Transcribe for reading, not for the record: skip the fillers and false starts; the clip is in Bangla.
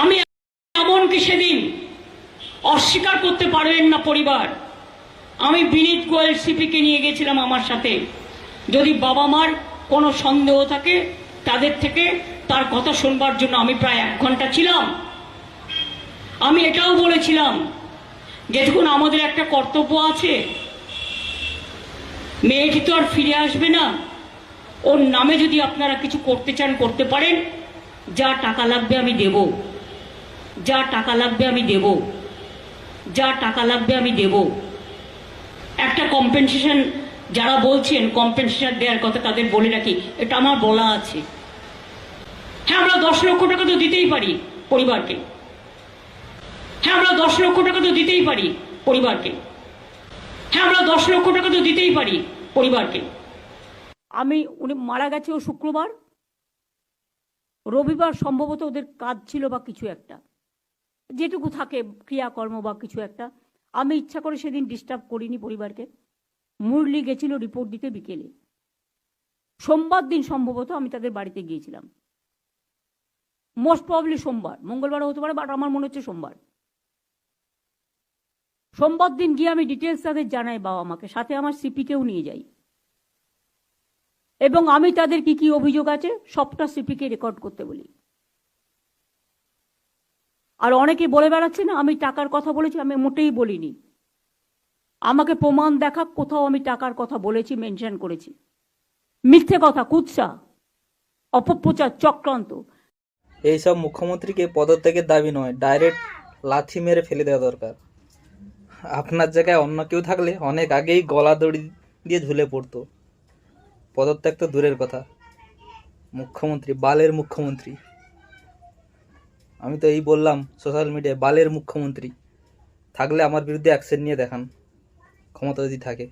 আমি এমনকি সেদিন অস্বীকার করতে পারবেন না পরিবার, আমি বিনীত গোয়েল সিপিকে নিয়ে গেছিলাম আমার সাথে। যদি বাবা মার কোনো সন্দেহ থাকে তাদের থেকে তার কথা শুনবার জন্য আমি প্রায় 1 ঘন্টা ছিলাম। আমি এটাও বলেছিলাম যে দেখুন, আমাদের একটা কর্তব্য আছে, মেয়েটি তো আর ফিরে আসবে না, ওর নামে যদি আপনারা কিছু করতে চান করতে পারেন, যা টাকা লাগবে আমি দেব, যা টাকা লাগবে আমি দেব, যা টাকা লাগবে আমি দেব। একটা কম্পেনসেশন, যারা বলছেন কম্পেনসেশন দেওয়ার কথা তাদের বলে রাখি, এটা আমার বলা আছে। হ্যাঁ, আমরা 10 লক্ষ টাকা তো দিতেই পারি পরিবারকে। হ্যাঁ, আমরা 10 লক্ষ টাকা তো দিতেই পারি পরিবারকে। হ্যাঁ, আমরা 10 লক্ষ টাকা তো দিতেই পারি পরিবারকে। উনি মারা গেছে ও শুক্রবার, রবিবার সম্ভবত ওদের কাজ ছিল বা কিছু একটা, যেটুকু থাকে ক্রিয়াকর্ম বা কিছু একটা। আমি ইচ্ছা করে সেদিন ডিস্টার্ব করিনি পরিবারকে। মুরলি গেছিল রিপোর্ট দিতে বিকেলে, সোমবার দিন সম্ভবত আমি তাদের বাড়িতে গিয়েছিলাম। মোস্ট প্রবলি সোমবার, মঙ্গলবারও হতে পারে, বাট আমার মনে হচ্ছে সোমবার। সোমবার দিন গিয়ে আমি ডিটেলস তাদের জানাই, বাবা মাকে, সাথে আমার সিপিকেও নিয়ে যাই, এবং আমি তাদের কি কি অভিযোগ আছে সবটা সিপিকে রেকর্ড করতে বলি। আর অনেকে বলে বেড়াচ্ছে না আমি টাকার কথা বলেছি, আমি মোটেই বলিনি। আমাকে প্রমাণ দেখা, কোথাও আমি টাকার কথা বলেছি, মেনশন করেছি? মিথ্যে কথা, কুৎসা, অপপ্রচার, চক্রান্ত। এইসব মুখ্যমন্ত্রীকে পদত্যাগের দাবি নয়, ডাইরেক্ট লাথি মেরে ফেলে দেওয়া দরকার। আপনার জায়গায় অন্য কেউ থাকলে অনেক আগেই গলা দড়ি দিয়ে ঝুলে পড়তো। পদত্যাগ তো দূরের কথা, মুখ্যমন্ত্রী, বালের মুখ্যমন্ত্রী। আমি তো এই বললাম সোশ্যাল মিডিয়ায়, বালের মুখ্যমন্ত্রী থাকলে আমার বিরুদ্ধে অ্যাকশন নিয়ে দেখান, ক্ষমতা যদি থাকে।